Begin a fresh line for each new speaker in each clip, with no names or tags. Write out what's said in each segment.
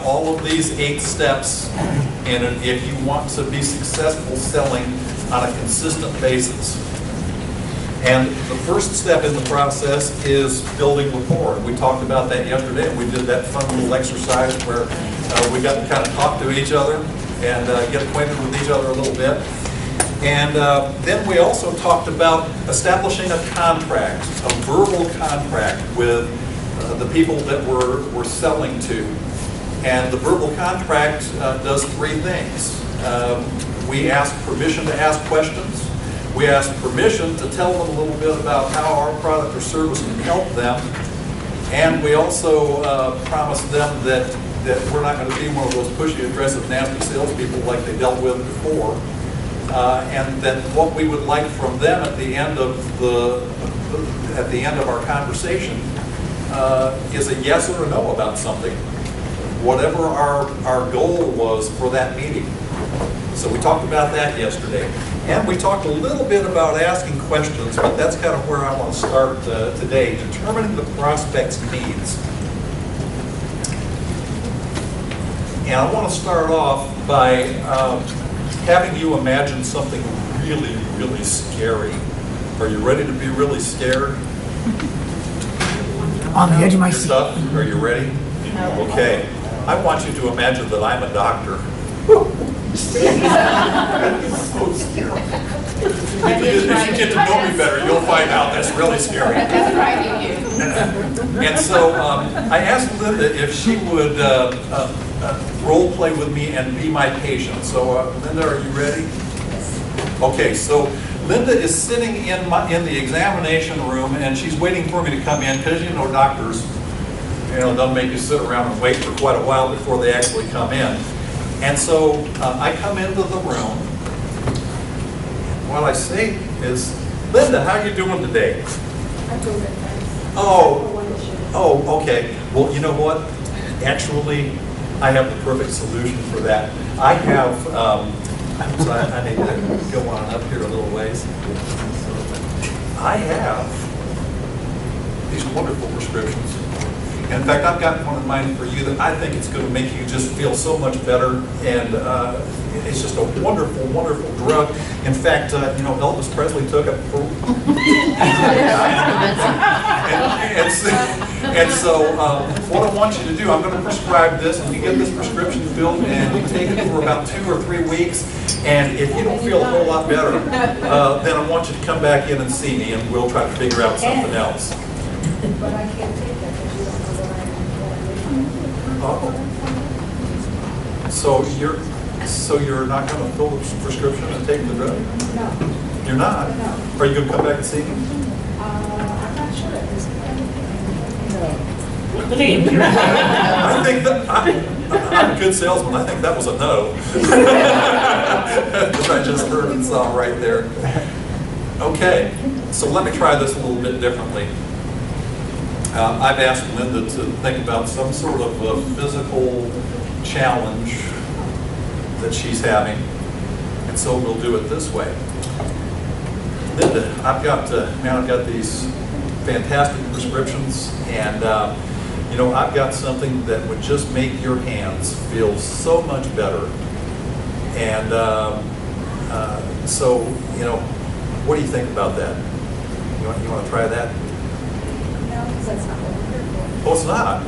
all of these 8 steps, and if you want to be successful selling on a consistent basis. And the first step in the process is building rapport. We talked about that yesterday, and we did that fun little exercise where we got to kind of talk to each other and get acquainted with each other a little bit. And then we also talked about establishing a contract, a verbal contract with the people that we're selling to. And the verbal contract does 3 things. We ask permission to ask questions. We ask permission to tell them a little bit about how our product or service can help them. And we also promise them that we're not going to be one of those pushy, aggressive, nasty salespeople like they dealt with before. And that what we would like from them at the end of our conversation is a yes or a no about something, whatever our goal was for that meeting. So we talked about that yesterday. And we talked a little bit about asking questions, but that's kind of where I want to start today, determining the prospect's needs. And I want to start off by having you imagine something really, really scary. Are you ready to be really scared?
On the edge of my seat.
Are you ready? Okay. I want you to imagine that I'm a doctor. So scary. If you get to know me better, you'll find out that's really scary.
That's right, you.
And so I asked Linda if she would role play with me and be my patient. So Linda, are you ready? Yes. Okay, so Linda is sitting in the examination room, and she's waiting for me to come in because, you know, doctors, they'll make you sit around and wait for quite a while before they actually come in. And so I come into the room. What I say is, Linda, how are you doing today?
I'm doing good, thanks.
Oh, okay. Well, you know what? Actually, I have the perfect solution for that. I have, so I need to go on up here a little ways. I have these wonderful prescriptions. And in fact, I've got one in mind for you that I think it's going to make you just feel so much better. And it's just a wonderful, wonderful drug. In fact, Elvis Presley took it for... and so what I want you to do, I'm going to prescribe this, and you get this prescription filled, and you take it for about 2 or 3 weeks. And if you don't feel a whole lot better, then I want you to come back in and see me, and we'll try to figure out something else.
But I can't take that because you don't know that
Oh. So you're not going to fill the prescription and take the drug?
No.
You're not?
No.
Are you going to come back and see me?
I'm not sure at this point.
I think that I'm a good salesman. I think that was a no. Which I just heard and saw right there. Okay, so let me try this a little bit differently. I've asked Linda to think about some sort of a physical challenge that she's having, and so we'll do it this way. Linda, I've got these fantastic prescriptions, and I've got something that would just make your hands feel so much better. And so what do you think about that? You want to try that?
No, because that's not what we're here for.
Oh, it's not?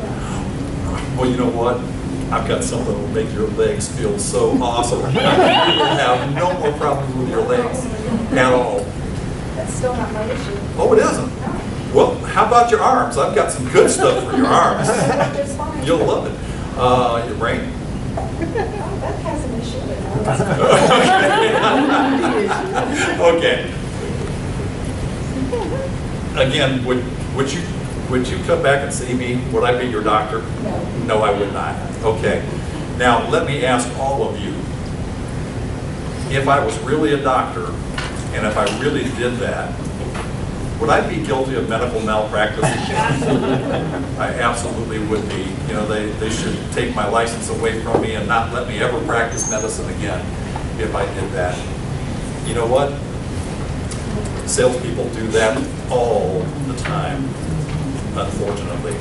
Well, you know what? I've got something that will make your legs feel so awesome. You will have no more problems with your legs at all.
That's still not my issue.
Oh, it isn't?
No.
Well, how about your arms? I've got some good stuff for your arms.
That's fine.
You'll love it. Your brain?
Oh, that has an issue, but no.
Okay. Again, would you come back and see me? Would I be your doctor?
No.
No, I would not. Okay. Now, let me ask all of you. If I was really a doctor, and if I really did that, would I be guilty of medical malpractice? I absolutely would be. They should take my license away from me and not let me ever practice medicine again if I did that. You know what? Salespeople do that all the time, unfortunately.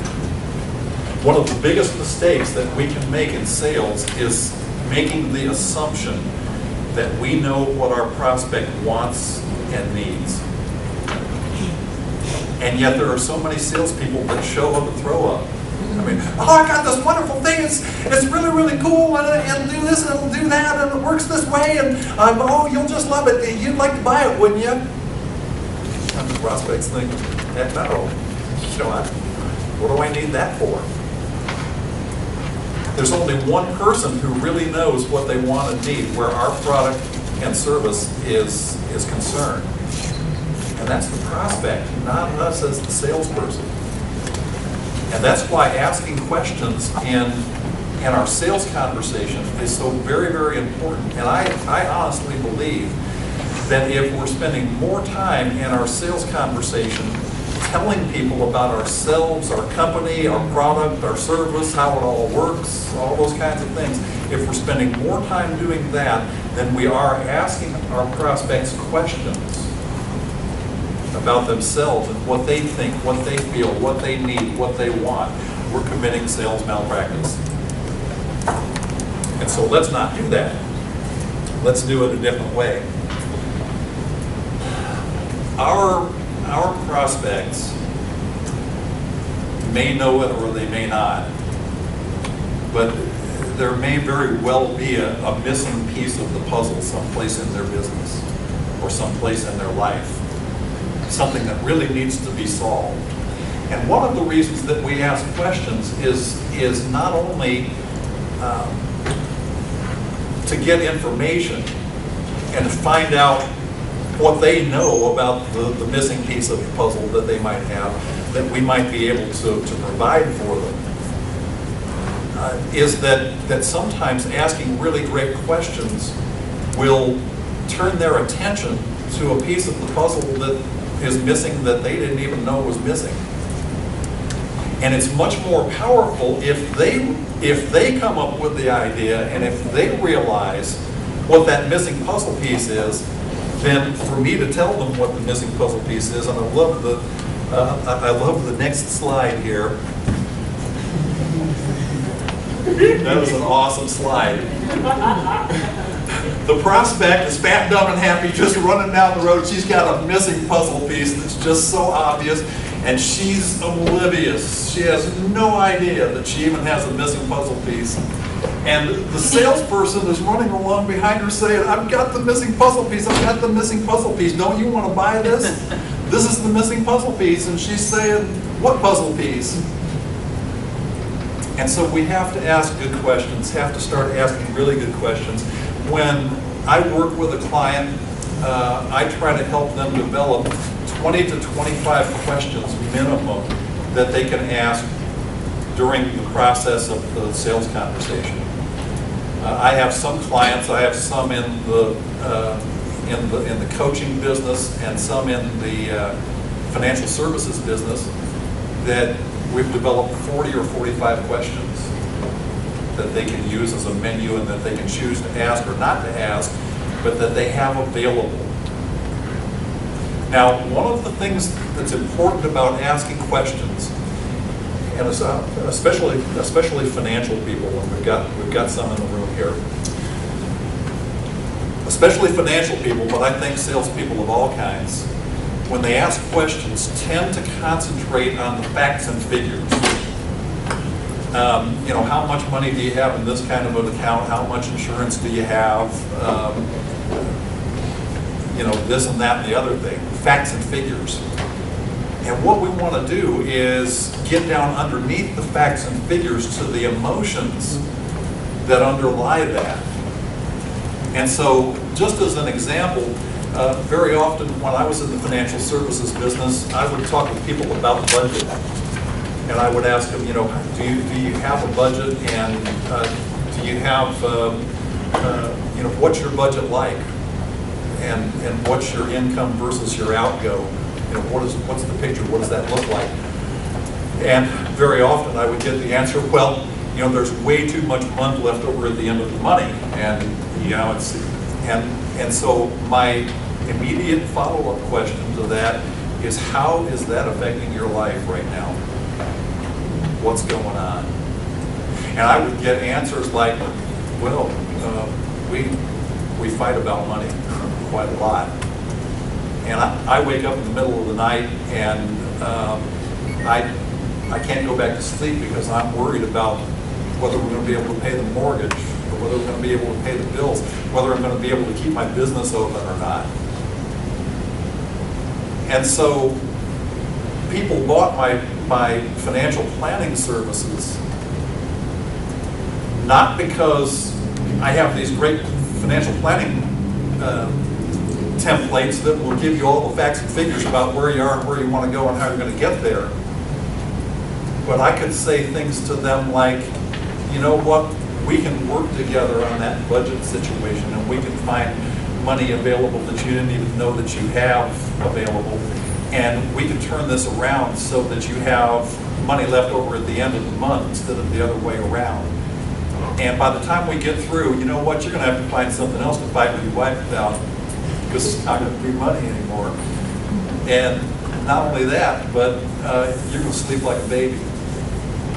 One of the biggest mistakes that we can make in sales is making the assumption that we know what our prospect wants and needs. And yet there are so many salespeople that show up and throw up. I mean, oh, I got this wonderful thing, it's really, really cool, and it'll do this, and it'll do that, and it works this way, and oh, you'll just love it, you'd like to buy it, wouldn't you? And the prospects think, heck no, you know, what do I need that for? There's only one person who really knows what they want and need, where our product and service is concerned. And that's the prospect, not us as the salesperson. And that's why asking questions in our sales conversation is so very, very important. And I honestly believe that if we're spending more time in our sales conversation telling people about ourselves, our company, our product, our service, how it all works, all those kinds of things, if we're spending more time doing that than we are asking our prospects questions about themselves and what they think, what they feel, what they need, what they want, we're committing sales malpractice. And so let's not do that. Let's do it a different way. Our prospects may know it or they may not, but there may very well be a missing piece of the puzzle someplace in their business or someplace in their life, something that really needs to be solved. And one of the reasons that we ask questions is not only to get information and to find out what they know about the missing piece of the puzzle that they might have, that we might be able to provide for them, is that sometimes asking really great questions will turn their attention to a piece of the puzzle that is missing that they didn't even know was missing. And it's much more powerful if they come up with the idea and if they realize what that missing puzzle piece is, than for me to tell them what the missing puzzle piece is. And I love the next slide here. That was an awesome slide. The prospect is fat, dumb, and happy, just running down the road. She's got a missing puzzle piece that's just so obvious, and she's oblivious. She has no idea that she even has a missing puzzle piece. And the salesperson is running along behind her saying, I've got the missing puzzle piece, I've got the missing puzzle piece. Don't you want to buy this? This is the missing puzzle piece. And she's saying, what puzzle piece? And so we have to ask good questions, have to start asking really good questions. When I work with a client, I try to help them develop 20 to 25 questions minimum that they can ask during the process of the sales conversation. I have some clients, I have some in the coaching business and some in the financial services business that we've developed 40 or 45 questions that they can use as a menu and that they can choose to ask or not to ask, but that they have available. Now, one of the things that's important about asking questions, and especially financial people, and we've got some in the room here, especially financial people, but I think salespeople of all kinds, when they ask questions, tend to concentrate on the facts and figures. You know, how much money do you have in this kind of an account? How much insurance do you have? You know, this and that and the other thing. Facts and figures. And what we want to do is get down underneath the facts and figures to the emotions that underlie that. And so, just as an example, very often when I was in the financial services business, I would talk with people about budget. And I would ask them, you know, do you have a budget, and do you have, you know, what's your budget like? And what's your income versus your outgo? You know, what's the picture? What does that look like? And very often I would get the answer, well, you know, there's way too much money left over at the end of the money, and you know, and so my immediate follow-up question to that is, how is that affecting your life right now? what's going on? And I would get answers like, well, we fight about money quite a lot. And I wake up in the middle of the night and I can't go back to sleep because I'm worried about whether we're going to be able to pay the mortgage, or whether we're going to be able to pay the bills, whether I'm going to be able to keep my business open or not. And so people bought my financial planning services not because I have these great financial planning templates that will give you all the facts and figures about where you are and where you want to go and how you're going to get there. But I could say things to them like, you know what, we can work together on that budget situation and we can find money available that you didn't even know that you have available. And we can turn this around so that you have money left over at the end of the month instead of the other way around. And by the time we get through, you know what, you're going to have to find something else to fight with your wife about because it's not going to be money anymore. And not only that, but you're going to sleep like a baby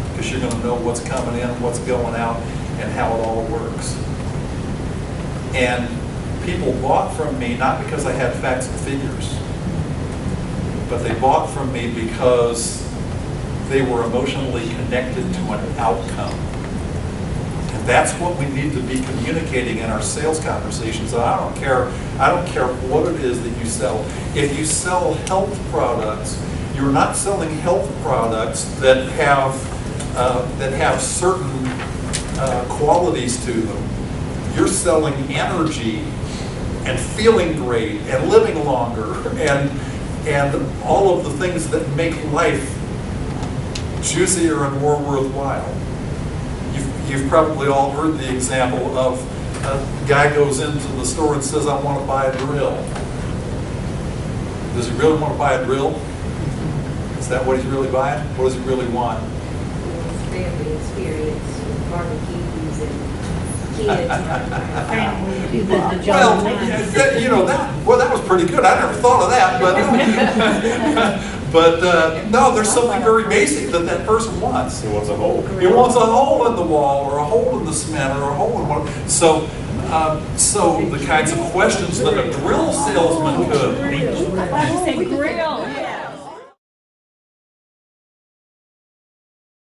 because you're going to know what's coming in, what's going out, and how it all works. And people bought from me not because I had facts and figures, but they bought from me because they were emotionally connected to an outcome. And that's what we need to be communicating in our sales conversations. And I don't care what it is that you sell. If you sell health products, you're not selling health products that have certain qualities to them. You're selling energy and feeling great and living longer and all of the things that make life juicier and more worthwhile. You've probably all heard the example of a guy goes into the store and says, I want to buy a drill. Does he really want to buy a drill? Is that what he's really buying? What does he really want?
Family experience with barbecues and kids.
That was pretty good. I never thought of that, but no, there's something very basic that person wants.
He wants a hole.
He wants a hole in the wall, or a hole in the cement, or a hole in what. So the kinds of questions that a drill salesman could.
Say grill.